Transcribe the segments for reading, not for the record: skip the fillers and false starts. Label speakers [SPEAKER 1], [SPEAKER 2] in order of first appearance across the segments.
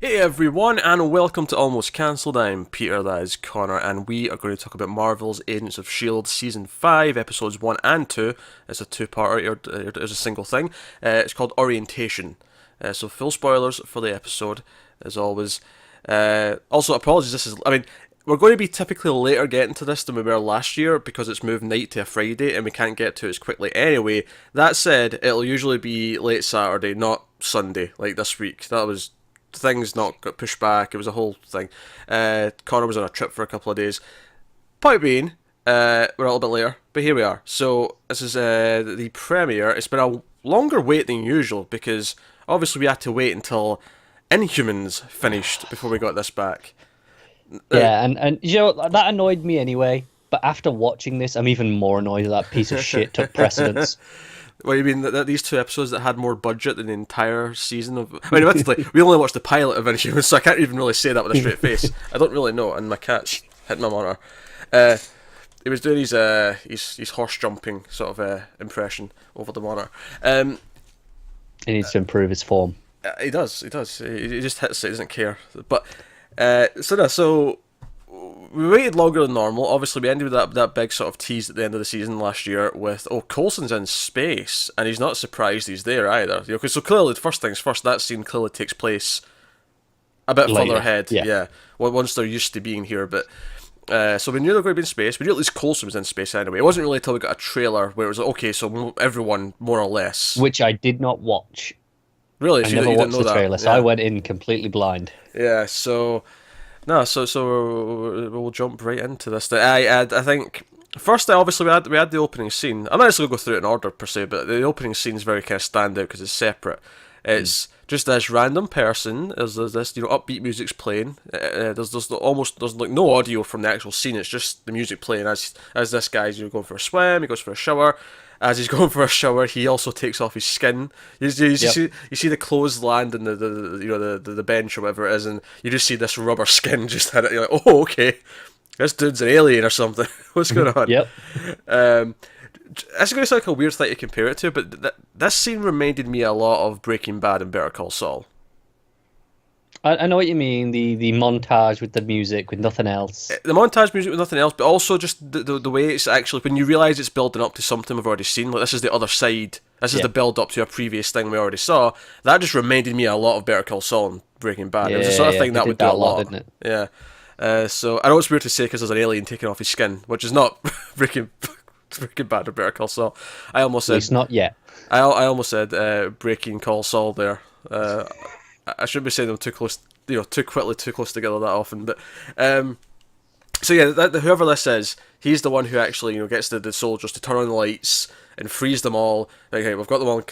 [SPEAKER 1] Hey everyone, and welcome to Almost Cancelled. I'm Peter, that is Connor, and we are going to talk about Marvel's Agents of S.H.I.E.L.D. Season 5, Episodes 1 and 2. It's a two-parter, it's a single thing. It's called Orientation. So full spoilers for the episode, as always. Also, apologies, we're going to be typically later getting to this than we were last year because it's moved night to a Friday and we can't get to it as quickly anyway. That said, it'll usually be late Saturday, not Sunday, like this week. That was things not got pushed back. It was a whole thing. Connor was on a trip for a couple of days. Point being, we're a little bit later, but here we are. So this is the premiere. It's been a longer wait than usual because obviously we had to wait until Inhumans finished before we got this back.
[SPEAKER 2] Yeah, and you know that annoyed me anyway. But after watching this, I'm even more annoyed that that piece of shit took precedence.
[SPEAKER 1] Well, you mean that these two episodes that had more budget than the entire season of? I mean, admittedly, we only watched the pilot of Inhumans, so I can't even really say that with a straight face. I don't really know, and my cat's hitting my monitor. He was doing his horse jumping sort of impression over the monitor.
[SPEAKER 2] He needs to improve his form.
[SPEAKER 1] He does. He just hits it. He doesn't care. But so we waited longer than normal. Obviously, we ended with that big sort of tease at the end of the season last year with, Coulson's in space, and he's not surprised he's there either. You know, 'cause so clearly, first things first, that scene clearly takes place a bit
[SPEAKER 2] Later,
[SPEAKER 1] further ahead.
[SPEAKER 2] yeah.
[SPEAKER 1] Well, once they're used to being here, but. So we knew they were going to be in space. We knew at least Coulson was in space anyway. It wasn't really until we got a trailer where it was like, okay, so everyone, more or less.
[SPEAKER 2] Which I did not watch.
[SPEAKER 1] Really?
[SPEAKER 2] I
[SPEAKER 1] So
[SPEAKER 2] never
[SPEAKER 1] you didn't
[SPEAKER 2] watched
[SPEAKER 1] know
[SPEAKER 2] the
[SPEAKER 1] that?
[SPEAKER 2] trailer, so
[SPEAKER 1] Yeah.
[SPEAKER 2] I went in completely blind.
[SPEAKER 1] Yeah, so no, so we'll jump right into this. I think first, obviously we had the opening scene. I'm not necessarily going to go through it in order per se, but the opening scene is very kind of standout because it's separate. It's just this random person. There's this upbeat music's playing. There's like no audio from the actual scene. It's just the music playing as this guy's going for a swim. He goes for a shower. As he's going for a shower, he also takes off his skin. You see the clothes land in the bench or whatever it is, and you just see this rubber skin just hit it. You're like, oh, okay, this dude's an alien or something. What's going on?
[SPEAKER 2] Yep.
[SPEAKER 1] Um, it's going to sound like a weird thing to compare it to, but this scene reminded me a lot of Breaking Bad and Better Call Saul.
[SPEAKER 2] I know what you mean. The montage with the music with nothing else.
[SPEAKER 1] The montage music with nothing else, but also just the way it's actually, when you realise it's building up to something we've already seen, like this is the other side, this is the build up to a previous thing we already saw, that just reminded me a lot of Better Call Saul and Breaking Bad. It was the sort of thing that would do a lot.
[SPEAKER 2] didn't it?
[SPEAKER 1] Yeah. So I know it's weird to say because there's an alien taking off his skin, which is not Breaking Bad or Better Call Saul. I almost
[SPEAKER 2] At
[SPEAKER 1] said
[SPEAKER 2] least not yet.
[SPEAKER 1] I almost said Breaking Call Saul there. I shouldn't be saying them too close, too quickly, too close together that often. But so yeah, whoever this is, he's the one who actually gets the soldiers to turn on the lights and freeze them all. Like, okay, we've got them all in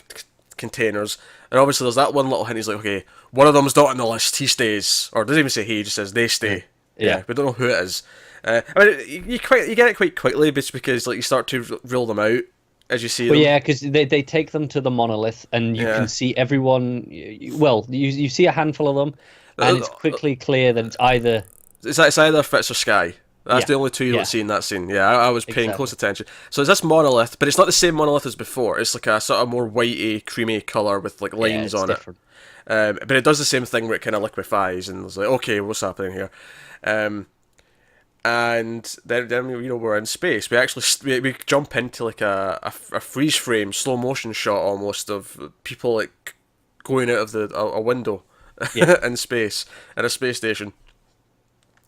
[SPEAKER 1] containers, and obviously there's that one little hint. He's like, okay, one of them's not on the list. He stays, or doesn't even say he just says they stay. Yeah, we don't know who it is. I mean, you get it quite quickly, just because like you start to rule them out as you see them.
[SPEAKER 2] Well, yeah, because they take them to the monolith, and you can see everyone. Well, you see a handful of them, and it's quickly clear that it's either
[SPEAKER 1] either Fitz or Sky. That's the only two you don't see in that scene. Yeah, I was paying close attention. So it's this monolith, but it's not the same monolith as before. It's like a sort of more whitey, creamy colour with like lines on
[SPEAKER 2] different.
[SPEAKER 1] it. But it does the same thing where it kind of liquefies, and it's like, okay, what's happening here? And then we're in space. We actually we jump into like a freeze frame, slow motion shot almost of people like going out of a window in space at a space station,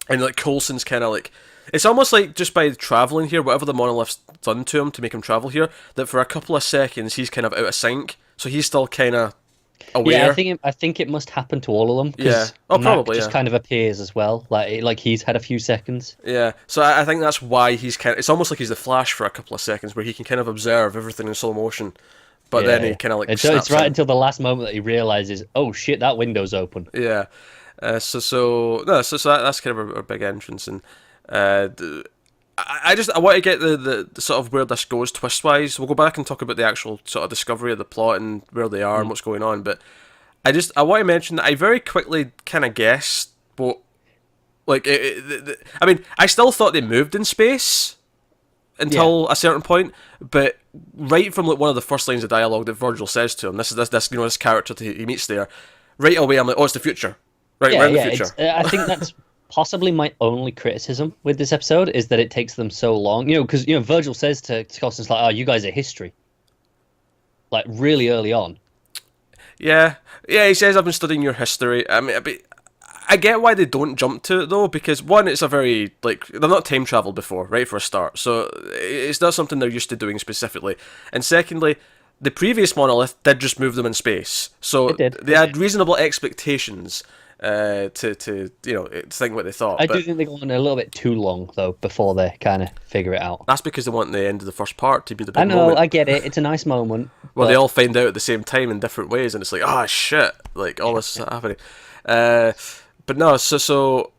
[SPEAKER 1] and like Coulson's kind of like, it's almost like just by traveling here, whatever the monolith's done to him to make him travel here, that for a couple of seconds he's kind of out of sync, so he's still kind of aware.
[SPEAKER 2] Yeah, I think it must happen to all of them.
[SPEAKER 1] Yeah. Oh, probably.
[SPEAKER 2] Just kind of appears as well, like he's had a few seconds.
[SPEAKER 1] Yeah. So I think that's why he's kind of. It's almost like he's the Flash for a couple of seconds, where he can kind of observe everything in slow motion, but then he kind of like.
[SPEAKER 2] It's
[SPEAKER 1] snaps
[SPEAKER 2] right
[SPEAKER 1] in.
[SPEAKER 2] until the last moment that he realizes, oh shit, that window's open.
[SPEAKER 1] Yeah. So that's kind of a big entrance, and I want to get the sort of where this goes twist wise. We'll go back and talk about the actual sort of discovery of the plot and where they are and what's going on. But I want to mention that I very quickly kind of guessed what, like, I mean, I still thought they moved in space until a certain point, but right from like one of the first lines of dialogue that Virgil says to him, this character that he meets there, right away I'm like, oh, it's the future. Right, we're in the future.
[SPEAKER 2] I think that's possibly my only criticism with this episode is that it takes them so long. Because Virgil says to Constance like, "Oh, you guys are history," like really early on.
[SPEAKER 1] Yeah, he says, "I've been studying your history." I mean, I get why they don't jump to it though, because one, it's a very they've not time traveled before, right, for a start, so it's not something they're used to doing specifically. And secondly, the previous monolith did just move them in space, so they had reasonable expectations to think what they thought.
[SPEAKER 2] I do think they go on a little bit too long though before they kind of figure it out.
[SPEAKER 1] That's because they want the end of the first part to be the big
[SPEAKER 2] I know,
[SPEAKER 1] moment.
[SPEAKER 2] I get it. It's a nice moment.
[SPEAKER 1] Well, they all find out at the same time in different ways, and it's like, oh shit, like all this is happening. But no, so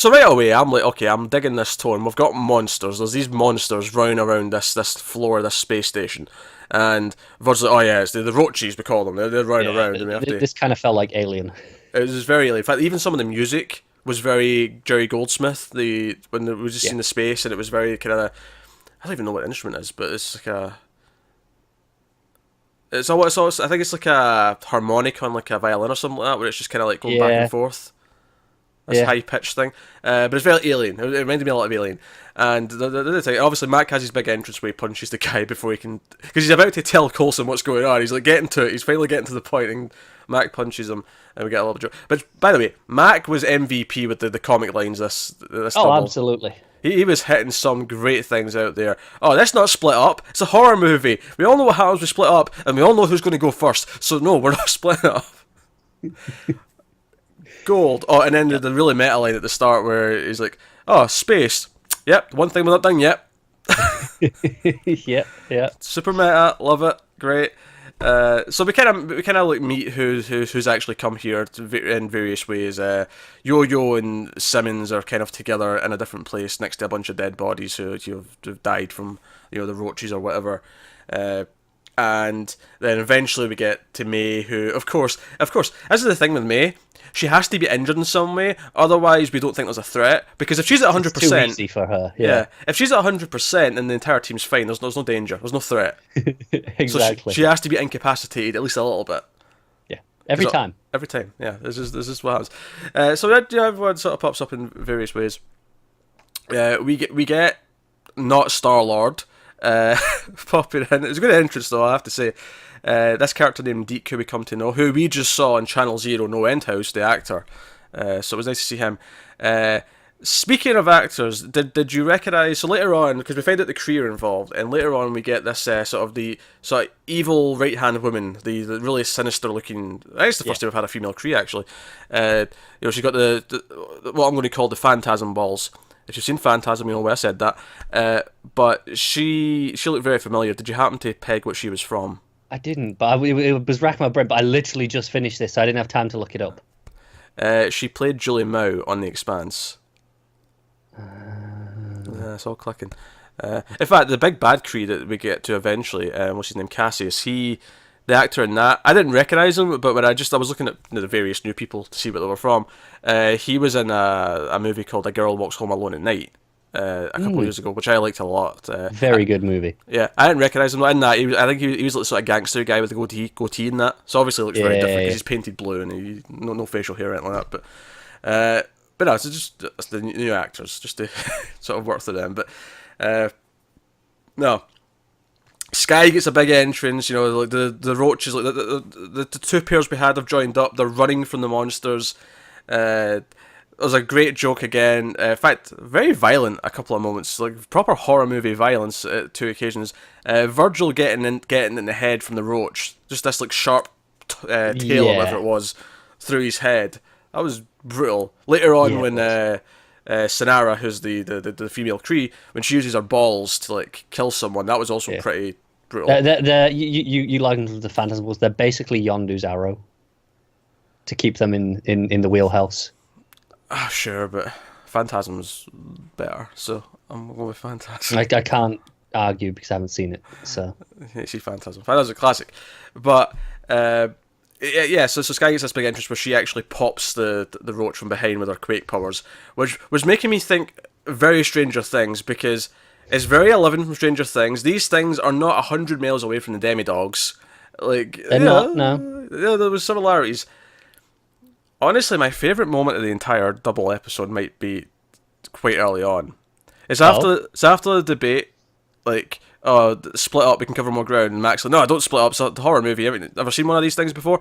[SPEAKER 1] right away, I'm like, okay, I'm digging this tone. We've got monsters. There's these monsters running around this floor, this space station. And Virgil's like, oh yeah, it's the roaches, we call them. They're running around. And we have to...
[SPEAKER 2] This kind of felt like Alien.
[SPEAKER 1] It was very Alien. In fact, even some of the music was very Jerry Goldsmith. When it was just in the space, and it was very kind of... I don't even know what instrument it is, but it's like a... It's always, I think it's like a harmonic on like a violin or something like that, where it's just kind of like going back and forth. This high-pitched thing. But it's very Alien. It reminded me a lot of Alien. And the other thing, obviously Mac has his big entrance where he punches the guy before he can... Because he's about to tell Coulson what's going on. He's like getting to it. He's finally getting to the point, and Mac punches him, and we get a little joke. But, by the way, Mac was MVP with the comic lines this double.
[SPEAKER 2] Absolutely.
[SPEAKER 1] He was hitting some great things out there. Oh, let's not split up. It's a horror movie. We all know what happens when we split up, and we all know who's going to go first. So, no, we're not splitting up. Gold. Oh, and then the really meta line at the start where he's like, oh, space. Yep, one thing we're not done yet.
[SPEAKER 2] Yeah.
[SPEAKER 1] Super meta, love it, great. So we kind of like meet who's actually come here in various ways. Yo-Yo and Simmons are kind of together in a different place next to a bunch of dead bodies who have died from the roaches or whatever. And then eventually we get to May, who, of course, this is the thing with May. She has to be injured in some way, otherwise we don't think there's a threat. Because if she's at 100%,
[SPEAKER 2] it's too easy for her. Yeah.
[SPEAKER 1] If she's at 100% and the entire team's fine, there's no danger, there's no threat.
[SPEAKER 2] Exactly.
[SPEAKER 1] So she has to be incapacitated at least a little bit.
[SPEAKER 2] Yeah. Every time.
[SPEAKER 1] Yeah. This is what happens. So everyone sort of pops up in various ways. We get not Star-Lord popping in. It's a good entrance though, I have to say. This character named Deke, who we come to know, who we just saw on Channel Zero No End House, the actor. So it was nice to see him. Speaking of actors, did you recognise? So later on, because we find out the Kree are involved, and later on we get this sort of evil right hand woman, the really sinister looking. I guess the first time we've had a female Kree actually. She's got the what I'm going to call the phantasm balls. If you've seen Phantasm, you know why I said that. But she looked very familiar. Did you happen to peg what she was from?
[SPEAKER 2] I didn't, but it was racking my brain. But I literally just finished this, so I didn't have time to look it up.
[SPEAKER 1] She played Julie Mao on The Expanse. It's all clicking. In fact, the big bad Kree that we get to eventually, what's his name, Cassius, the actor in that, I didn't recognise him, but when I was looking at the various new people to see what they were from, he was in a movie called A Girl Walks Home Alone at Night a couple of years ago, which I liked a lot.
[SPEAKER 2] Very good movie.
[SPEAKER 1] Yeah, I didn't recognise him in that. I think he was like sort of gangster guy with the goatee in that. So obviously it looks very different because he's painted blue and no facial hair or anything like that. But no, it's just the new actors, just to sort of work through them. But no. Sky gets a big entrance, like the roaches, like the two pairs we had have joined up. They're running from the monsters. There's a great joke again. In fact, very violent a couple of moments, like proper horror movie violence at two occasions. Virgil getting in the head from the roach, just this like sharp tail or whatever it was through his head. That was brutal. Later on, when Sinara, who's the female Kree, when she uses her balls to like kill someone, that was also pretty brutal.
[SPEAKER 2] You like the phantasms? They're basically Yondu's arrow to keep them in the wheelhouse.
[SPEAKER 1] Sure, but Phantasm's better, so I'm going with Phantasm.
[SPEAKER 2] I can't argue because I haven't seen it. So
[SPEAKER 1] you see Phantasm. Phantasm's a classic, but so Sky gets this big entrance where she actually pops the roach from behind with her quake powers, which was making me think very Stranger Things, because it's very 11 from Stranger Things. These things are not 100 miles away from the demi-dogs. Like,
[SPEAKER 2] they're not, no.
[SPEAKER 1] Yeah, there was similarities. honestly, my favourite moment of the entire double episode might be quite early on.
[SPEAKER 2] Oh,
[SPEAKER 1] It's after the debate, like, oh, split up, we can cover more ground. And Max like, no, I don't split up. It's a horror movie. Ever seen one of these things before?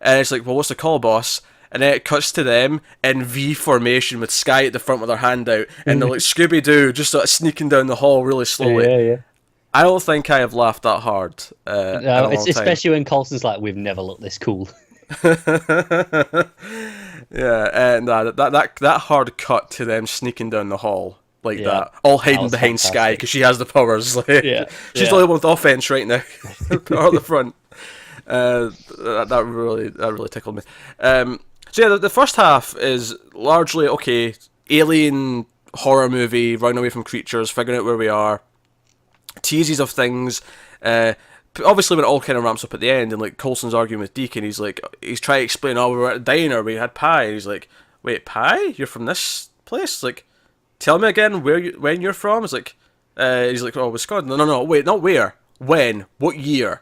[SPEAKER 1] And it's like, well, what's the call, boss? And then it cuts to them in V formation with Sky at the front with their hand out, and they're like Scooby Doo, just sort of sneaking down the hall really slowly.
[SPEAKER 2] yeah, yeah.
[SPEAKER 1] I don't think I have laughed that hard in
[SPEAKER 2] No,
[SPEAKER 1] a
[SPEAKER 2] it's
[SPEAKER 1] long time.
[SPEAKER 2] especially when Coulson's like, "We've never looked this cool."
[SPEAKER 1] Yeah, and that hard cut to them sneaking down the hall like
[SPEAKER 2] Yeah,
[SPEAKER 1] that, all
[SPEAKER 2] that
[SPEAKER 1] hiding
[SPEAKER 2] was
[SPEAKER 1] behind Sky
[SPEAKER 2] fantastic.
[SPEAKER 1] because she has the powers. Like,
[SPEAKER 2] Yeah,
[SPEAKER 1] she's
[SPEAKER 2] yeah.
[SPEAKER 1] the only one with offense right now. Put her at the front. That really tickled me. So yeah, the first half is largely okay. Alien horror movie, running away from creatures, figuring out where we are, teases of things. Obviously, when it all kind of ramps up at the end, and like Coulson's arguing with Deacon, he's trying to explain, oh, we were at a diner, we had pie. And he's like, wait, pie? You're from this place? Like, tell me again when you're from. It's like, he's like, oh, Wisconsin. No, no, no, wait, not where. When? What year?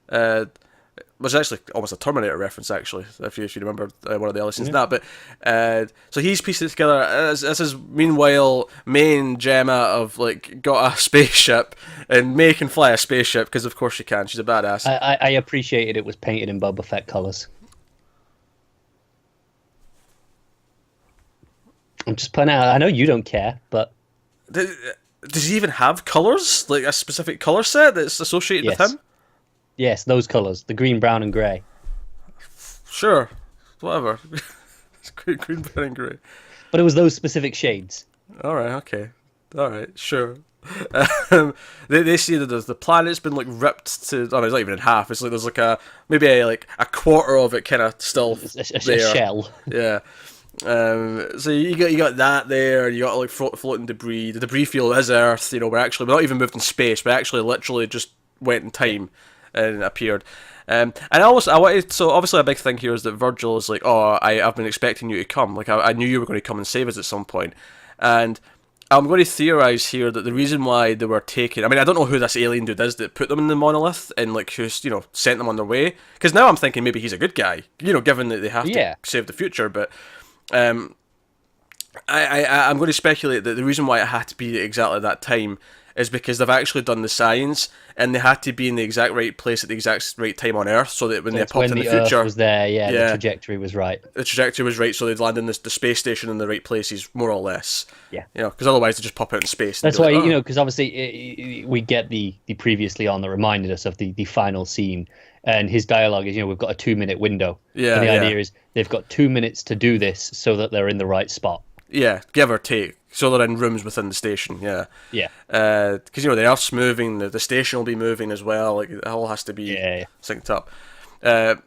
[SPEAKER 1] Uh, was actually almost a Terminator reference, actually, if you remember one of the early scenes in that. But so he's pieced it together. As his meanwhile main Gemma of like got a spaceship and May can fly a spaceship because of course she can. She's a badass.
[SPEAKER 2] I appreciated it was painted in Boba Fett colors. I'm just putting out. I know you don't care, but
[SPEAKER 1] Does he even have colors? Like a specific color set that's associated with
[SPEAKER 2] yes,
[SPEAKER 1] him?
[SPEAKER 2] yes, those colors, the green, brown, and grey.
[SPEAKER 1] Sure, whatever. It's green, brown, and grey.
[SPEAKER 2] But it was those specific shades.
[SPEAKER 1] All right, okay, all right, sure. They see that the planet's been like ripped to. I mean, it's not even in half. It's like there's like maybe like a quarter of it kind of still
[SPEAKER 2] A
[SPEAKER 1] there.
[SPEAKER 2] shell.
[SPEAKER 1] Yeah. So you got that there. You got like floating debris. The debris field is Earth. We're not even moved in space. We actually literally just went in time and appeared. And I wanted, so obviously a big thing here is that Virgil is like, oh, I've been expecting you to come. Like I knew you were going to come and save us at some point. And I'm going to theorize here that the reason why they were taken, I mean, I don't know who this alien dude is that put them in the monolith and like who's sent them on their way. Because now I'm thinking maybe he's a good guy. Given that they have
[SPEAKER 2] Yeah.
[SPEAKER 1] to save the future, but. I'm going to speculate that the reason why it had to be exactly that time is because they've actually done the science and they had to be in the exact right place at the exact right time on Earth so that when
[SPEAKER 2] So
[SPEAKER 1] they
[SPEAKER 2] it's
[SPEAKER 1] popped
[SPEAKER 2] when
[SPEAKER 1] in the
[SPEAKER 2] the
[SPEAKER 1] future,
[SPEAKER 2] Earth was there, yeah,
[SPEAKER 1] yeah,
[SPEAKER 2] the trajectory was right.
[SPEAKER 1] the trajectory was right, so they'd land in the space station in the right places, more or less.
[SPEAKER 2] Yeah.
[SPEAKER 1] Because otherwise they just pop out in space. And
[SPEAKER 2] That's
[SPEAKER 1] be
[SPEAKER 2] why,
[SPEAKER 1] like, oh.
[SPEAKER 2] because obviously we get the previously on that reminded us of the final scene. And his dialogue is, we've got a 2-minute window.
[SPEAKER 1] Yeah,
[SPEAKER 2] And the
[SPEAKER 1] yeah.
[SPEAKER 2] idea is they've got 2 minutes to do this so that they're in the right spot.
[SPEAKER 1] Yeah, give or take. So they're in rooms within the station, yeah.
[SPEAKER 2] Yeah.
[SPEAKER 1] Because, the Earth's moving, the station will be moving as well. Like, it all has to be
[SPEAKER 2] Yeah.
[SPEAKER 1] synced up. So I think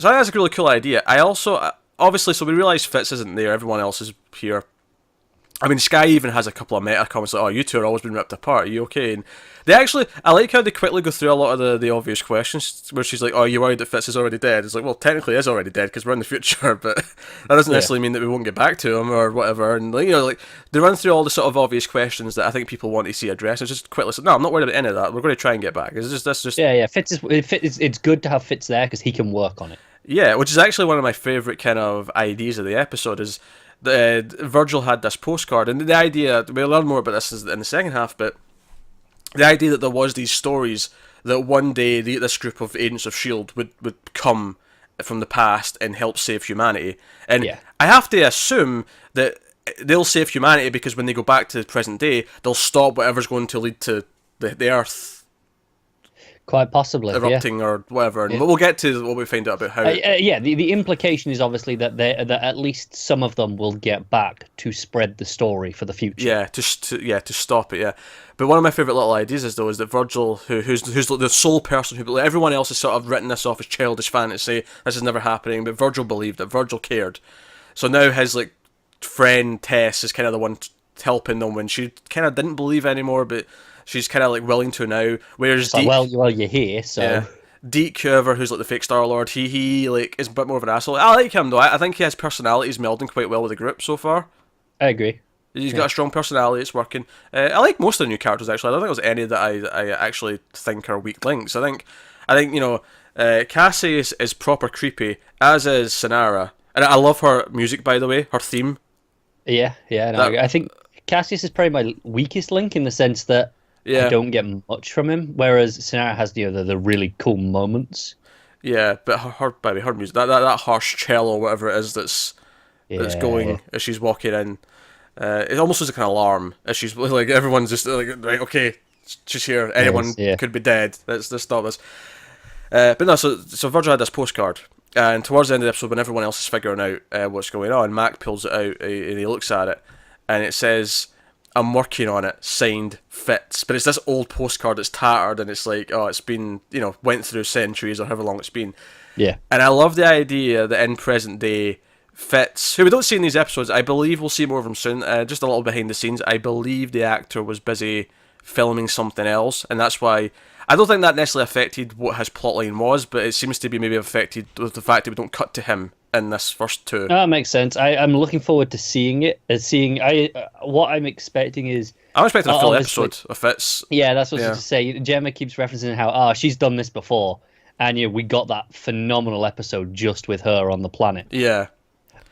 [SPEAKER 1] that's a really cool idea. I also, obviously, so we realise Fitz isn't there, everyone else is here. I mean, Sky even has a couple of meta comments like, oh, you two are always been ripped apart, are you okay? And they actually, I like how they quickly go through a lot of the obvious questions, where she's like, oh, you worried that Fitz is already dead? It's like, well, technically he is already dead, because we're in the future, but that doesn't necessarily mean that we won't get back to him, or whatever. And, like, they run through all the sort of obvious questions that I think people want to see addressed. It's just quickly, no, I'm not worried about any of that, we're going to try and get back. That's just
[SPEAKER 2] Yeah. It's good to have Fitz there because he can work on it.
[SPEAKER 1] Yeah, which is actually one of my favourite kind of ideas of the episode is Virgil had this postcard, and the idea, we'll learn more about this in the second half, but the idea that there was these stories that one day this group of agents of S.H.I.E.L.D. would come from the past and help save humanity. And
[SPEAKER 2] Yeah.
[SPEAKER 1] I have to assume that they'll save humanity because when they go back to the present day, they'll stop whatever's going to lead to the Earth
[SPEAKER 2] Quite possibly.
[SPEAKER 1] erupting or whatever. And we'll get to what we find out about how...
[SPEAKER 2] The implication is obviously that that at least some of them will get back to spread the story for the future.
[SPEAKER 1] Yeah, to stop it. Yeah, but one of my favorite little ideas is that Virgil, who's the sole person who, everyone else has sort of written this off as childish fantasy. This is never happening, but Virgil believed it. Virgil cared. So now his friend Tess is kind of the one helping them when she kind of didn't believe anymore, but she's kind of willing to now. Whereas
[SPEAKER 2] It's like, well, you're here, so
[SPEAKER 1] yeah. Deke, who's the fake Star Lord, he is a bit more of an asshole. I like him though. I think his personality's melding quite well with the group so far.
[SPEAKER 2] I agree.
[SPEAKER 1] He's got a strong personality. It's working. I like most of the new characters actually. I don't think there's any that I actually think are weak links. I think Cassie is proper creepy, as is Sonara. And I love her music, by the way, her theme.
[SPEAKER 2] Yeah. No,
[SPEAKER 1] That
[SPEAKER 2] I think Cassius is probably my weakest link in the sense that I
[SPEAKER 1] yeah,
[SPEAKER 2] don't get much from him, whereas Sonara has the really cool moments.
[SPEAKER 1] yeah. But by the way, her music, that harsh cello, whatever it is, that's
[SPEAKER 2] Yeah,
[SPEAKER 1] going as she's walking in. It almost was like an alarm as she's like everyone's just like right, okay, she's here.
[SPEAKER 2] it
[SPEAKER 1] Anyone
[SPEAKER 2] is. Yeah,
[SPEAKER 1] could be dead. Let's stop this. But no, so Virgil had this postcard, and towards the end of the episode, when everyone else is figuring out what's going on, Mac pulls it out and he looks at it, and it says, "I'm working on it." Signed Fitz, but it's this old postcard that's tattered, and it's like, oh, it's been went through centuries or however long it's been.
[SPEAKER 2] yeah.
[SPEAKER 1] And I love the idea that in present day, Fitz, who we don't see in these episodes, I believe we'll see more of him soon. Just a little behind the scenes, I believe the actor was busy filming something else, and that's why I don't think that necessarily affected what his plotline was, but it seems to be maybe affected with the fact that we don't cut to him in this first two.
[SPEAKER 2] No, that makes sense. I'm looking forward to seeing it. Seeing what I'm expecting is
[SPEAKER 1] I'm expecting a full
[SPEAKER 2] obviously.
[SPEAKER 1] episode of Fitz.
[SPEAKER 2] Yeah, that's what I
[SPEAKER 1] Yeah,
[SPEAKER 2] was to say. Gemma keeps referencing how she's done this before, and we got that phenomenal episode just with her on the planet.
[SPEAKER 1] yeah.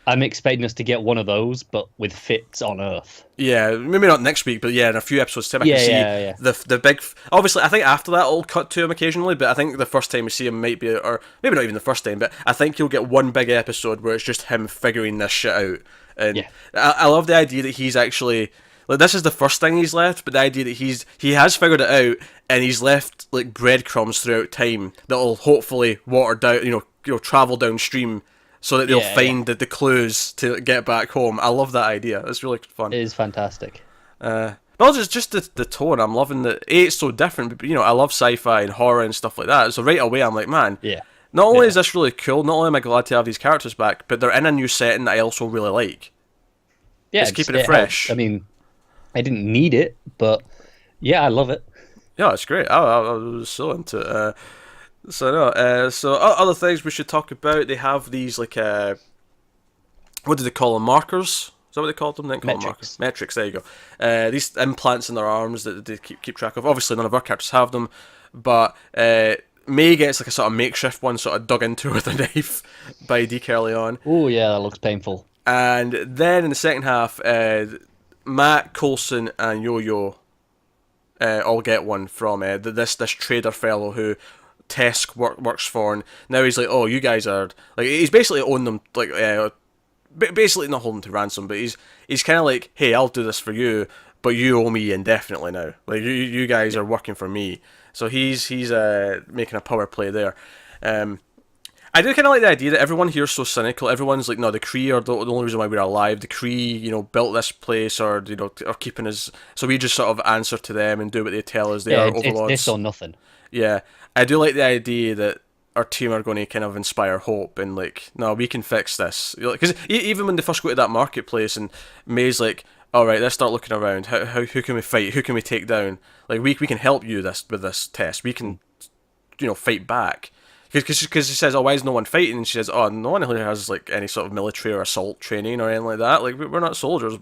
[SPEAKER 2] I'm expecting us to get one of those, but with Fitz on Earth.
[SPEAKER 1] Yeah, maybe not next week, but yeah, in a few episodes time I
[SPEAKER 2] Yeah,
[SPEAKER 1] can see
[SPEAKER 2] yeah.
[SPEAKER 1] the big. Obviously, I think after that I'll cut to him occasionally, but I think the first time we see him might be, or maybe not even the first time, but I think you'll get one big episode where it's just him figuring this shit out. And
[SPEAKER 2] Yeah.
[SPEAKER 1] I love the idea that he's actually like this is the first thing he's left, but the idea that he has figured it out and he's left like breadcrumbs throughout time that'll hopefully water down, travel downstream so that they'll
[SPEAKER 2] Yeah,
[SPEAKER 1] find the clues to get back home. I love that idea. It's really fun.
[SPEAKER 2] It is fantastic.
[SPEAKER 1] But also just the tone. I'm loving that. It's so different, but I love sci-fi and horror and stuff like that. So right away, I'm like, man,
[SPEAKER 2] Yeah.
[SPEAKER 1] not only
[SPEAKER 2] Yeah.
[SPEAKER 1] is this really cool, not only am I glad to have these characters back, but they're in a new setting that I also really like.
[SPEAKER 2] Yeah,
[SPEAKER 1] It's keeping it
[SPEAKER 2] helps.
[SPEAKER 1] fresh.
[SPEAKER 2] I mean, I didn't need it, but yeah, I love it.
[SPEAKER 1] Yeah, it's great. I was so into it. So other things we should talk about. They have these like what do they call them? Markers. Is that what they called them? They didn't call them markers.
[SPEAKER 2] Metrics.
[SPEAKER 1] Metrics. There you go. These implants in their arms that they keep track of. Obviously, none of our characters have them, but May gets like a sort of makeshift one, sort of dug into with a knife by Deke early on.
[SPEAKER 2] Oh yeah, that looks painful.
[SPEAKER 1] And then in the second half, Matt, Coulson, and Yo-Yo all get one from this trader fellow who Tesk works for, and now he's like, oh, you guys are like, he's basically owned them, like basically not holding to ransom, but he's kind of like, hey, I'll do this for you, but you owe me indefinitely now. Like you guys are working for me, so he's making a power play there. I do kind of like the idea that everyone here is so cynical. Everyone's like, no, the Kree are the only reason why we're alive. The Kree, built this place, or are keeping us. So we just sort of answer to them and do what they tell us. They
[SPEAKER 2] Yeah,
[SPEAKER 1] are
[SPEAKER 2] it's
[SPEAKER 1] overlords.
[SPEAKER 2] this or nothing.
[SPEAKER 1] Yeah, I do like the idea that our team are going to kind of inspire hope and like, no, we can fix this. Because even when they first go to that marketplace and May's like, all right, let's start looking around. Who can we fight? Who can we take down? Like we can help you with this test. We can fight back. Because she says, oh, why is no one fighting? And she says, oh, no one here has like any sort of military or assault training or anything like that. Like we're not soldiers.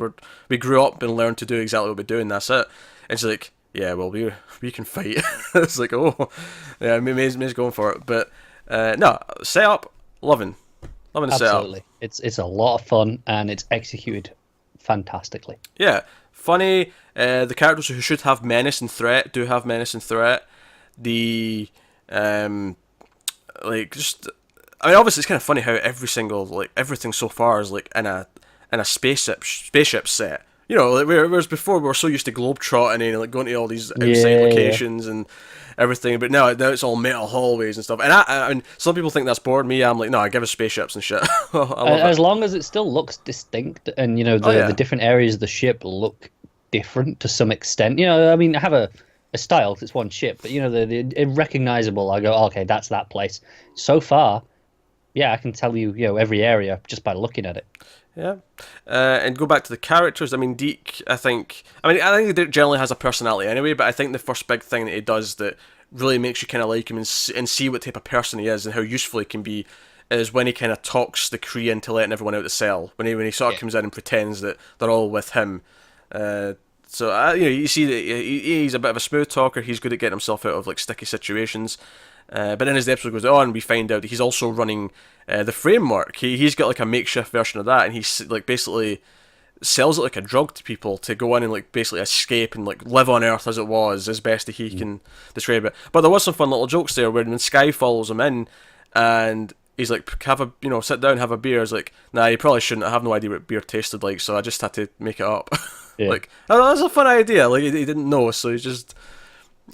[SPEAKER 1] We grew up and learned to do exactly what we do, and that's it. And she's like, yeah, well, we can fight. It's like, oh, yeah, May's going for it. But no, set up, loving the setup.
[SPEAKER 2] Absolutely, it's a lot of fun and it's executed fantastically.
[SPEAKER 1] Yeah, funny. The characters who should have menace and threat do have menace and threat. The like just, I mean, obviously it's kind of funny how everything so far is like in a spaceship set. Like whereas before we were so used to globetrotting and like going to all these outside locations and everything, but now it's all metal hallways and stuff. And I mean, some people think that's bored. Me, I'm like, no, I give us spaceships and shit. I love
[SPEAKER 2] As
[SPEAKER 1] it.
[SPEAKER 2] long as it still looks distinct and the different areas of the ship look different to some extent. I mean, I have a style 'cause it's one ship, but the recognizable. I go, oh, okay, that's that place. So far, yeah, I can tell you, every area just by looking at it.
[SPEAKER 1] Yeah, and go back to the characters. I mean, Deke. I think Deke generally has a personality anyway, but I think the first big thing that he does that really makes you kind of like him and see what type of person he is and how useful he can be is when he kind of talks the Kree into letting everyone out the cell. When he sort of comes in and pretends that they're all with him. So you see that he's a bit of a smooth talker. He's good at getting himself out of like sticky situations. But then as the episode goes on, we find out that he's also running the framework. He's got like a makeshift version of that, and he's like basically sells it like a drug to people to go in and like basically escape and like live on Earth as it was as best he can describe it. But there was some fun little jokes there where when Sky follows him in and he's like, have a sit down, have a beer. He's like, nah, you probably shouldn't. I have no idea what beer tasted like, so I just had to make it up.
[SPEAKER 2] Yeah.
[SPEAKER 1] Like, oh, that's a fun idea. Like he didn't know, so he's just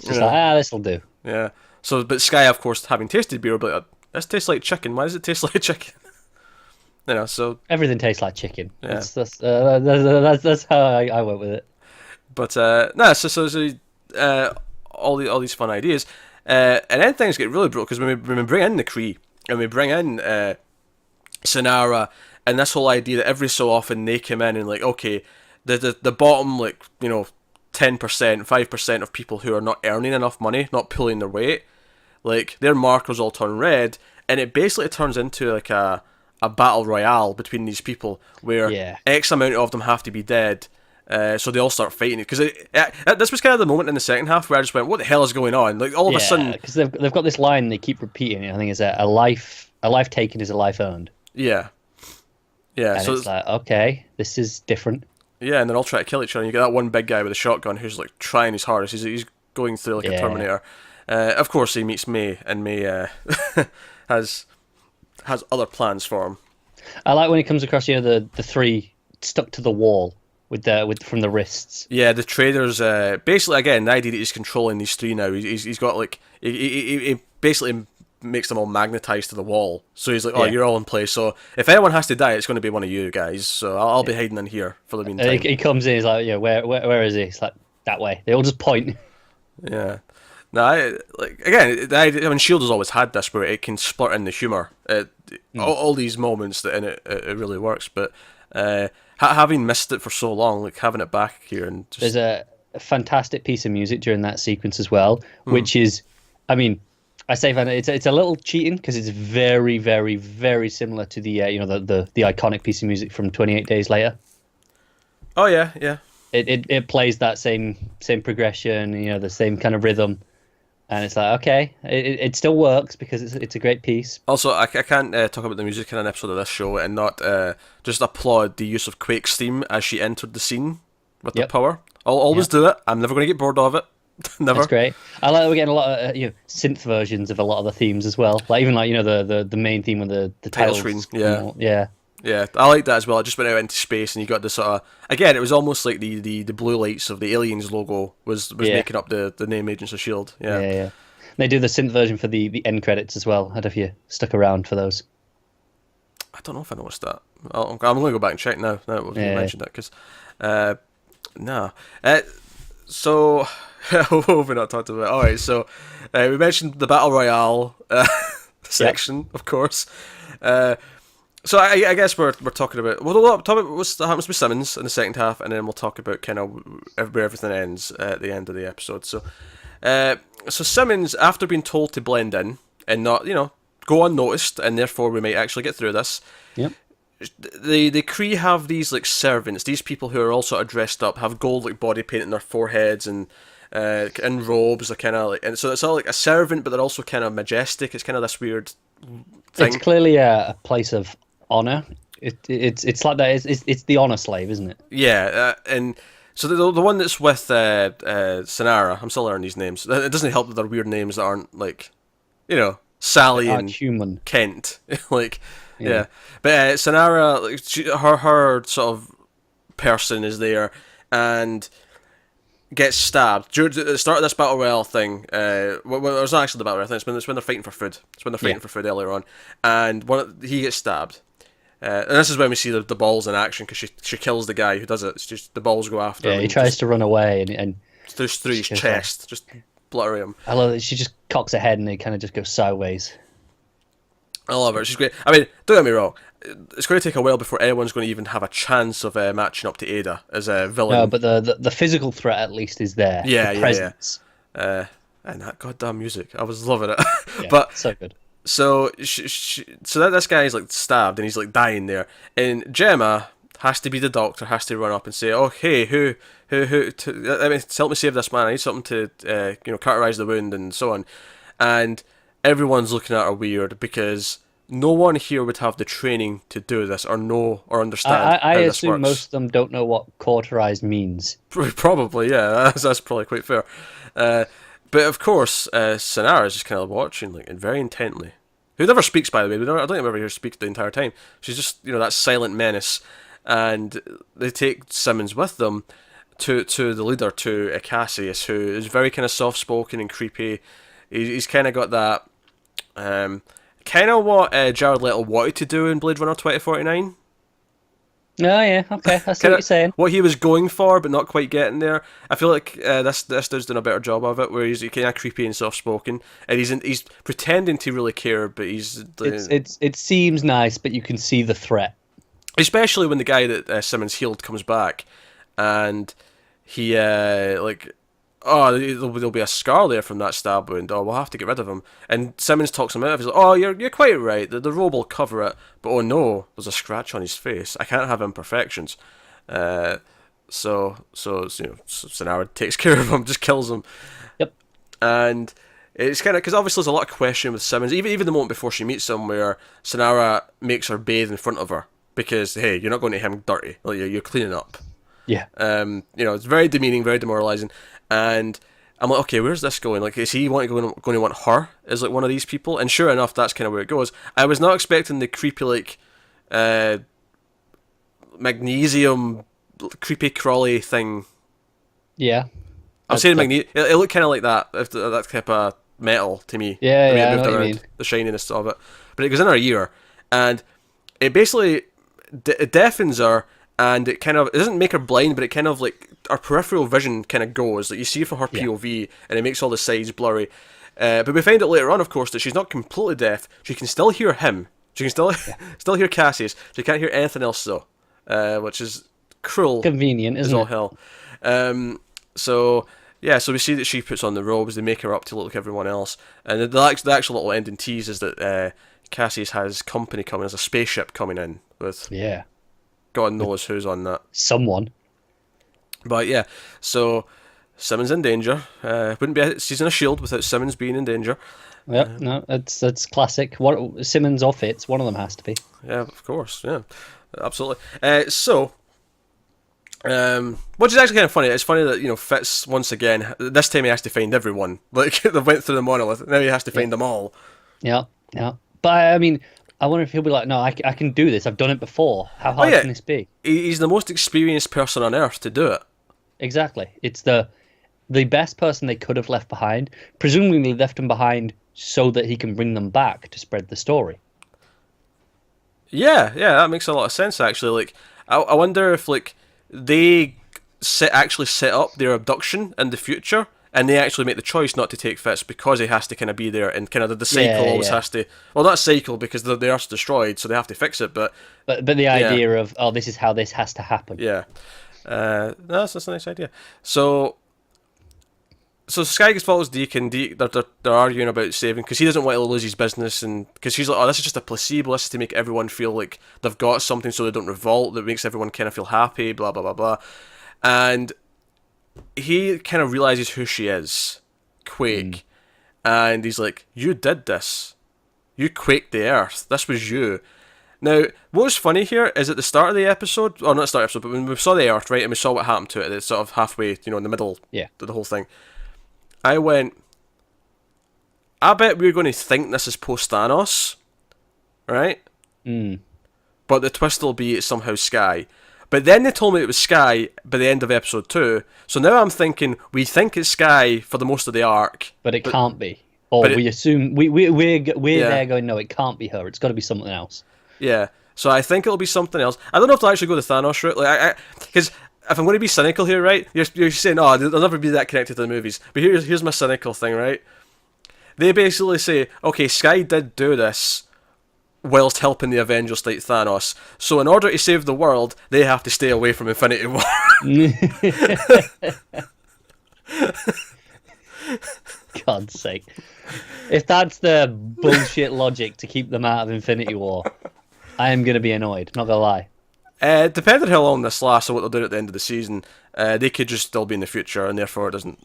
[SPEAKER 2] like, this'll do.
[SPEAKER 1] Yeah. So, but Sky, of course, having tasted beer, but like, this tastes like chicken. Why does it taste like chicken? So
[SPEAKER 2] everything tastes like chicken.
[SPEAKER 1] Yeah.
[SPEAKER 2] That's how I went with it.
[SPEAKER 1] But all these fun ideas, and then things get really broke because when we bring in the Kree and we bring in Sonara, and this whole idea that every so often they come in and like, okay, the bottom 10%, 5% of people who are not earning enough money, not pulling their weight, like their markers all turn red, and it basically turns into like a battle royale between these people where X amount of them have to be dead, so they all start fighting it. Because this was kind of the moment in the second half where I just went, what the hell is going on? Like all of a sudden,
[SPEAKER 2] because they've got this line they keep repeating. I think is a life taken is a life earned.
[SPEAKER 1] Yeah.
[SPEAKER 2] And so it's like, okay, this is different.
[SPEAKER 1] Yeah, and they're all trying to kill each other. And you get that one big guy with a shotgun who's like trying his hardest. He's going through like a Terminator. Of course, he meets May, and May has other plans for him.
[SPEAKER 2] I like when he comes across the three stuck to the wall with from the wrists.
[SPEAKER 1] Yeah, the traders basically again the idea that he's controlling these three now. He's got like he basically makes them all magnetized to the wall. So he's like, oh, you're all in place. So if anyone has to die, it's going to be one of you guys. So I'll be hiding in here for the meantime.
[SPEAKER 2] He comes in, he's like, where is he? It's like that way. They all just point.
[SPEAKER 1] Yeah. No, again, Shield has always had this where it can split in the humor. All these moments that in it really works. But having missed it for so long, like having it back here and just...
[SPEAKER 2] There's a fantastic piece of music during that sequence as well, which is, I mean, I say it's a little cheating because it's very, very, very similar to the the iconic piece of music from 28 Days Later.
[SPEAKER 1] Oh yeah.
[SPEAKER 2] It plays that same progression, the same kind of rhythm. And it's like, okay, it still works because it's a great piece.
[SPEAKER 1] Also, I can't talk about the music in an episode of this show and not just applaud the use of Quake's theme as she entered the scene with the power. I'll always do it. I'm never going to get bored of it. Never.
[SPEAKER 2] That's great. I like that we're getting a lot of synth versions of a lot of the themes as well. Like even the main theme with the
[SPEAKER 1] title screen.
[SPEAKER 2] Yeah.
[SPEAKER 1] Yeah, I like that as well. It just went out into space, and you got this sort of... Again, it was almost like the blue lights of the Aliens logo was making up the name Agents of S.H.I.E.L.D.
[SPEAKER 2] Yeah. They do the synth version for the end credits as well. I don't know if you stuck around for those.
[SPEAKER 1] I don't know if I noticed that. I'm going to go back and check now that we've mentioned that, because... So... what have we not talked about? Alright, so we mentioned the Battle Royale section, of course. So I guess we're talking about... We'll talk about what happens with Simmons in the second half, and then we'll talk about kind of where everything ends at the end of the episode. So Simmons, after being told to blend in and not, go unnoticed, and therefore we might actually get through this...
[SPEAKER 2] Yep.
[SPEAKER 1] The Kree have these like servants, these people who are all sort of dressed up, have gold like body paint in their foreheads and in robes, are kind of like, and so it's all like a servant, but they're also kind of majestic. It's kind of this weird thing.
[SPEAKER 2] It's clearly a place of honor. It's like that. It's the honor slave, isn't it?
[SPEAKER 1] Yeah, and so the one that's with Sonara, I'm still learning these names. It doesn't help that they're weird names that aren't like, Sally and
[SPEAKER 2] human.
[SPEAKER 1] Kent, like. Yeah, but Sonara, like, her sort of person is there and gets stabbed during the start of this battle royale thing. Well, it's not actually the battle royale thing. It's when they're fighting for food. It's when they're fighting for food earlier on, and he gets stabbed. And this is when we see the balls in action because she kills the guy who does it. It's just the balls go after him.
[SPEAKER 2] Yeah, he tries to run away and
[SPEAKER 1] through his chest, just bluttering him.
[SPEAKER 2] I love it. She just cocks her head and it kind of just goes sideways.
[SPEAKER 1] I love her. She's great. I mean, don't get me wrong. It's going to take a while before anyone's going to even have a chance of matching up to Ada as a villain.
[SPEAKER 2] No, but the physical threat at least is there.
[SPEAKER 1] Yeah,
[SPEAKER 2] the presence.
[SPEAKER 1] And that goddamn music, I was loving it.
[SPEAKER 2] Yeah,
[SPEAKER 1] but
[SPEAKER 2] so good.
[SPEAKER 1] So that this guy is like stabbed and he's like dying there, and Gemma has to be the doctor, has to run up and say, "Oh, hey, who help me save this man. I need something to cauterize the wound and so on." And everyone's looking at her weird because no one here would have the training to do this or know or understand
[SPEAKER 2] I
[SPEAKER 1] how this
[SPEAKER 2] assume
[SPEAKER 1] works.
[SPEAKER 2] most of them don't know what cauterized means.
[SPEAKER 1] Probably, yeah, that's probably quite fair. But of course, Sonara is just kind of watching like and very intently. Who never speaks, by the way. I don't think I've ever heard her speak the entire time. She's just that silent menace, and they take Simmons with them to the leader, to Cassius, who is very kind of soft spoken and creepy. He's kind of got that. Kind of what Jared Leto wanted to do in Blade Runner 2049.
[SPEAKER 2] Oh yeah, okay, I see what you're saying.
[SPEAKER 1] What he was going for, but not quite getting there. I feel like this dude's doing a better job of it, where he's kind of creepy and soft spoken, and he's pretending to really care, but he's.
[SPEAKER 2] It seems nice, but you can see the threat.
[SPEAKER 1] Especially when the guy that Simmons healed comes back, and he there'll be a scar there from that stab wound. Oh, we'll have to get rid of him. And Simmons talks him out of it. He's like, oh, you're quite right. The robe will cover it. But oh no, there's a scratch on his face. I can't have imperfections. So Sonara takes care of him, just kills him.
[SPEAKER 2] Yep.
[SPEAKER 1] And it's kind of because obviously there's a lot of question with Simmons. Even the moment before she meets him, where Sonara makes her bathe in front of her because hey, you're not going to him dirty. Like you're cleaning up.
[SPEAKER 2] Yeah.
[SPEAKER 1] It's very demeaning, very demoralizing. And I'm like, okay, where's this going? Like, is he going to want her as like one of these people? And sure enough, that's kind of where it goes. I was not expecting the creepy magnesium, creepy crawly thing.
[SPEAKER 2] Yeah,
[SPEAKER 1] I'm saying magnesium. It looked kind of like that. That type of metal to me.
[SPEAKER 2] Yeah,
[SPEAKER 1] I
[SPEAKER 2] know what you mean.
[SPEAKER 1] The shininess of it, but it goes in her ear, and it basically it deafens her. And it doesn't make her blind, but it kind of like her peripheral vision kind of goes. Like you see from her POV, and it makes all the sides blurry. But we find out later on, of course, that she's not completely deaf. She can still hear him. She can still hear Cassius. She can't hear anything else though, which is cruel.
[SPEAKER 2] Convenient, isn't it?
[SPEAKER 1] All hell. So we see that she puts on the robes. They make her up to look like everyone else. And the actual little ending tease is that Cassius has company coming. There's a spaceship coming in with.
[SPEAKER 2] Yeah.
[SPEAKER 1] God knows who's on that.
[SPEAKER 2] Someone.
[SPEAKER 1] But yeah, so Simmons in danger. Wouldn't be a season of S.H.I.E.L.D. without Simmons being in danger.
[SPEAKER 2] Yep, no, that's classic. What Simmons or Fitz, one of them has to be.
[SPEAKER 1] Yeah, of course, yeah. Absolutely. Which is actually kind of funny. It's funny that, Fitz, once again, this time he has to find everyone. Like, they went through the monolith, now he has to find them all.
[SPEAKER 2] Yeah. But, I mean, I wonder if he'll be like, no, I can do this. I've done it before. How hard can this be?
[SPEAKER 1] He's the most experienced person on Earth to do it.
[SPEAKER 2] Exactly. It's the best person they could have left behind. Presumably left him behind so that he can bring them back to spread the story.
[SPEAKER 1] Yeah, that makes a lot of sense, actually. Like, I wonder if, like, they actually set up their abduction in the future, and they actually make the choice not to take Fitz because he has to kind of be there, and kind of the cycle always has to. Well, not cycle because the Earth's destroyed, so they have to fix it. But
[SPEAKER 2] the idea of this is how this has to happen.
[SPEAKER 1] Yeah, that's a nice idea. So Sky gets follows Deke, and Deke they're arguing about saving because he doesn't want to lose his business, and because she's like, oh, this is just a placebo. This is to make everyone feel like they've got something, so they don't revolt. That makes everyone kind of feel happy. Blah blah blah blah, and he kind of realizes who she is, Quake, and he's like, you did this. You quaked the earth. This was you. Now, what was funny here is at the start of the episode, or not the start of the episode, but when we saw the earth, right, and we saw what happened to it, it's sort of halfway, in the middle of the whole thing, I went, I bet we're going to think this is post-Thanos, right? But the twist will be it's somehow Sky. But then they told me it was Sky by the end of episode 2. So now I'm thinking we think it's Sky for the most of the arc,
[SPEAKER 2] but it can't be. Or we assume we're there going, no, it can't be her. It's got to be something else.
[SPEAKER 1] Yeah. So I think it'll be something else. I don't know if they'll actually go the Thanos route, like because if I'm going to be cynical here, right? You're saying, oh, they'll never be that connected to the movies. But here's my cynical thing, right? They basically say, okay, Sky did do this whilst helping the Avengers like Thanos. So in order to save the world, they have to stay away from Infinity War.
[SPEAKER 2] God's sake. If that's the bullshit logic to keep them out of Infinity War, I am going to be annoyed, not going to lie.
[SPEAKER 1] Depending how long this lasts or what they'll do at the end of the season, they could just still be in the future, and therefore it doesn't...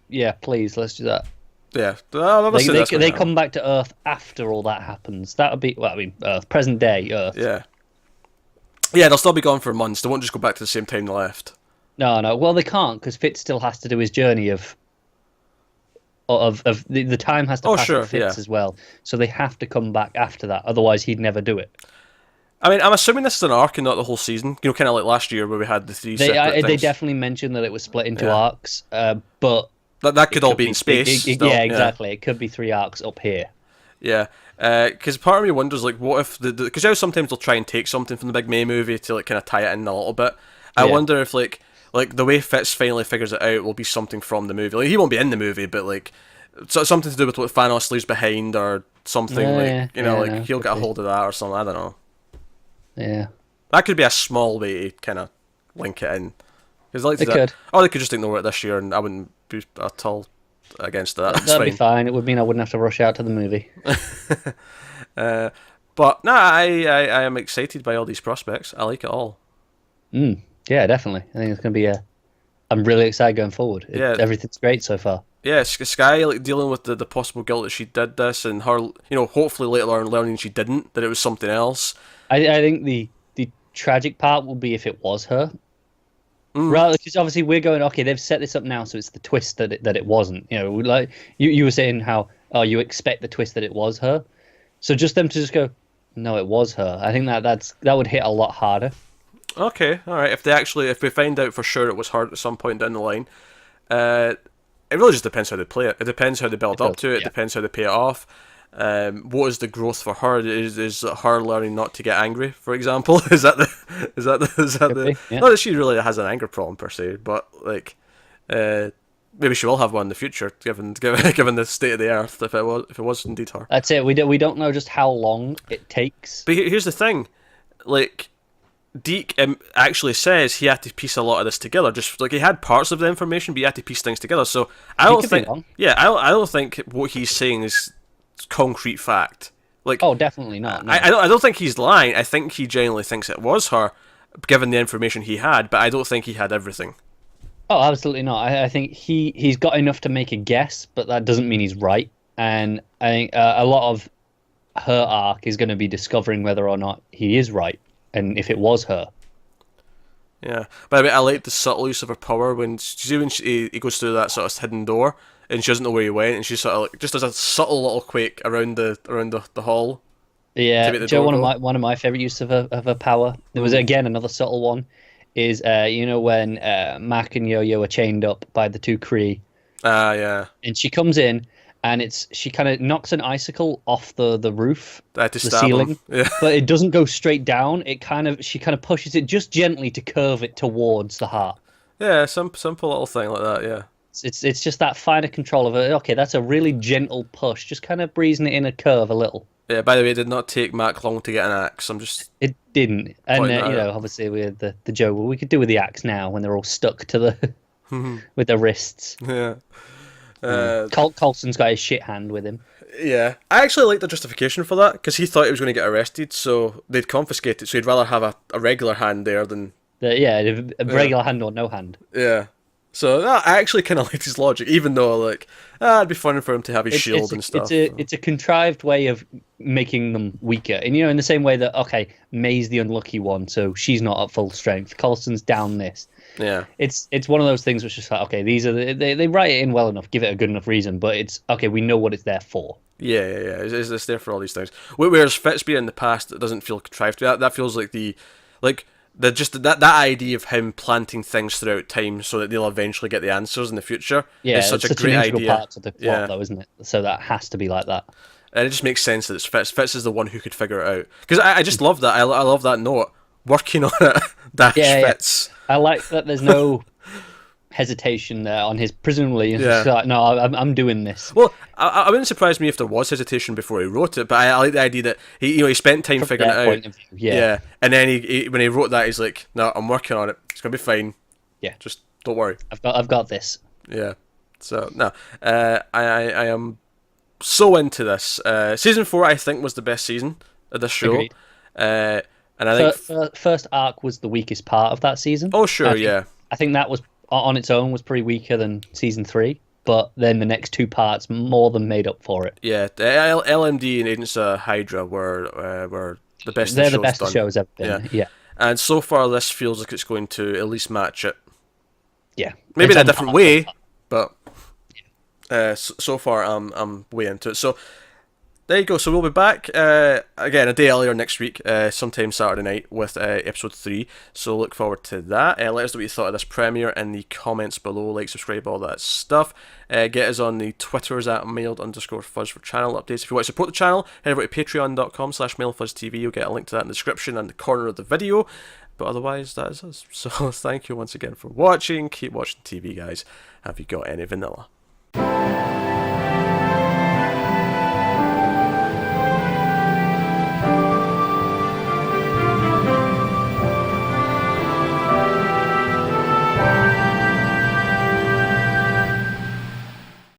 [SPEAKER 2] Yeah, please, let's do that.
[SPEAKER 1] Yeah, I've never seen this
[SPEAKER 2] They come back to Earth after all that happens. That would be, well, I mean, Earth, present day Earth.
[SPEAKER 1] Yeah. Yeah, they'll still be gone for months. They won't just go back to the same time they left.
[SPEAKER 2] No. Well, they can't because Fitz still has to do his journey of the time has to pass for Fitz as well. So they have to come back after that. Otherwise, he'd never do it.
[SPEAKER 1] I mean, I'm assuming this is an arc and not the whole season. You know, kind of like last year where we had the three separate things.
[SPEAKER 2] They definitely mentioned that it was split into arcs, but
[SPEAKER 1] that could all be in space.
[SPEAKER 2] Yeah, exactly. It could be 3 arcs up here.
[SPEAKER 1] Yeah, because part of me wonders, like, what if because you know sometimes they'll try and take something from the big May movie to like kind of tie it in a little bit. I wonder if like the way Fitz finally figures it out will be something from the movie. Like, he won't be in the movie, but like something to do with what Thanos leaves behind or something. He'll get a hold of that or something. I don't know.
[SPEAKER 2] Yeah,
[SPEAKER 1] that could be a small way to kind of link it in. Because like
[SPEAKER 2] could.
[SPEAKER 1] Or they could just ignore it this year, and I wouldn't be at all against that.
[SPEAKER 2] That'd be fine. It would mean I wouldn't have to rush out to the movie.
[SPEAKER 1] But no, I am excited by all these prospects. I like it all.
[SPEAKER 2] Yeah, definitely. I think it's going to be I'm really excited going forward. Everything's great so far.
[SPEAKER 1] Yeah, Sky, like, dealing with the possible guilt that she did this, and her, hopefully later on learning she didn't, that it was something else.
[SPEAKER 2] I think the tragic part will be if it was her. Right, because obviously we're going, okay, they've set this up now, so it's the twist that it wasn't. You know, like you were saying how you expect the twist that it was her. So just them to just go, no, it was her. I think that would hit a lot harder.
[SPEAKER 1] Okay, all right. If we find out for sure it was her at some point down the line, it really just depends how they play it. It depends how they build up to it. It depends how they pay it off. What is the growth for her? Is her learning not to get angry, for example? Is that not that she really has an anger problem per se, but like maybe she will have one in the future, given the state of the earth. If it was indeed her,
[SPEAKER 2] that's it. We don't know just how long it takes.
[SPEAKER 1] But here's the thing, like, Deke actually says he had to piece a lot of this together. Just like he had parts of the information, but he had to piece things together. So I don't think what he's saying is concrete fact. Like,
[SPEAKER 2] oh, definitely not. No.
[SPEAKER 1] I don't think he's lying. I think he genuinely thinks it was her, given the information he had. But I don't think he had everything.
[SPEAKER 2] Oh, absolutely not. I think he's got enough to make a guess, but that doesn't mean he's right. And I think a lot of her arc is going to be discovering whether or not he is right, and if it was her.
[SPEAKER 1] Yeah, but I mean, I like the subtle use of her power when he goes through that sort of hidden door. And she doesn't know where he went, and she sort of like, just does a subtle little quake around the hall.
[SPEAKER 2] Yeah, Joe, one of my favorite uses of her power. There was again another subtle one. Is when Mac and Yo-Yo are chained up by the 2 Kree.
[SPEAKER 1] Yeah.
[SPEAKER 2] And she comes in, and she kind of knocks an icicle off the roof, the ceiling, but it doesn't go straight down. She kind of pushes it just gently to curve it towards the heart.
[SPEAKER 1] Yeah, some simple little thing like that. Yeah.
[SPEAKER 2] It's just that finer control of it. Okay, that's a really gentle push, just kind of breezing it in a curve a little.
[SPEAKER 1] Yeah, by the way, it did not take Mac long to get an axe.
[SPEAKER 2] It didn't. And, obviously we had the joke, well, we could do with the axe now when they're all stuck to the... with their wrists.
[SPEAKER 1] Yeah.
[SPEAKER 2] Coulson's got his shit hand with him.
[SPEAKER 1] Yeah. I actually like the justification for that, because he thought he was going to get arrested, so they'd confiscate it, so he'd rather have a regular hand there than...
[SPEAKER 2] a regular hand or no hand.
[SPEAKER 1] Yeah. So I actually kind of liked his logic, even though like it'd be fun for him to have his shield and stuff.
[SPEAKER 2] It's a contrived way of making them weaker, and in the same way that May's the unlucky one, so she's not at full strength. Coulson's down this.
[SPEAKER 1] Yeah,
[SPEAKER 2] it's one of those things which is like, these are they write it in well enough, give it a good enough reason, but it's we know what it's there for.
[SPEAKER 1] Yeah. It's there for all these things. Whereas Fitz being in the past, it doesn't feel contrived. That feels like that idea of him planting things throughout time so that they'll eventually get the answers in the future is such a great idea.
[SPEAKER 2] Part of the plot, though, isn't it? So that has to be like that.
[SPEAKER 1] And it just makes sense that it's Fitz. Fitz is the one who could figure it out. Because I just love that. I love that note. Working on it. Fitz.
[SPEAKER 2] I like that there's no hesitation there on his, presumably. It's just like, no, I'm doing this.
[SPEAKER 1] Well, I wouldn't surprise me if there was hesitation before he wrote it, but I like the idea that he spent time figuring it out. Point of view, yeah. And then he when he wrote that, he's like, no, I'm working on it. It's gonna be fine.
[SPEAKER 2] Yeah.
[SPEAKER 1] Just don't worry.
[SPEAKER 2] I've got this.
[SPEAKER 1] Yeah. So no, I am so into this. Season 4, I think, was the best season of this show.
[SPEAKER 2] Agreed.
[SPEAKER 1] And I think
[SPEAKER 2] first arc was the weakest part of that season.
[SPEAKER 1] Oh sure,
[SPEAKER 2] I think that was on its own was pretty weaker than season 3. but then the next two parts more than made up for it.
[SPEAKER 1] Yeah, the LMD and Agents of Hydra were the best the
[SPEAKER 2] They're the
[SPEAKER 1] show's
[SPEAKER 2] best the
[SPEAKER 1] done.
[SPEAKER 2] show has ever
[SPEAKER 1] Yeah,
[SPEAKER 2] been. Yeah,
[SPEAKER 1] and so far this feels like it's going to at least match it.
[SPEAKER 2] yeah.
[SPEAKER 1] Maybe
[SPEAKER 2] It's
[SPEAKER 1] in a
[SPEAKER 2] on
[SPEAKER 1] different
[SPEAKER 2] par
[SPEAKER 1] way,
[SPEAKER 2] so far.
[SPEAKER 1] but so far I'm way into it. So there you go. So we'll be back again a day earlier next week, sometime Saturday night, with episode 3. So look forward to that. Let us know what you thought of this premiere in the comments below. Like, subscribe, all that stuff. Get us on the Twitters at mailed_fuzz for channel updates. If you want to support the channel, head over to patreon.com/mailedfuzztv. You'll get a link to that in the description and the corner of the video. But otherwise, that is us. So thank you once again for watching. Keep watching TV, guys. Have you got any vanilla?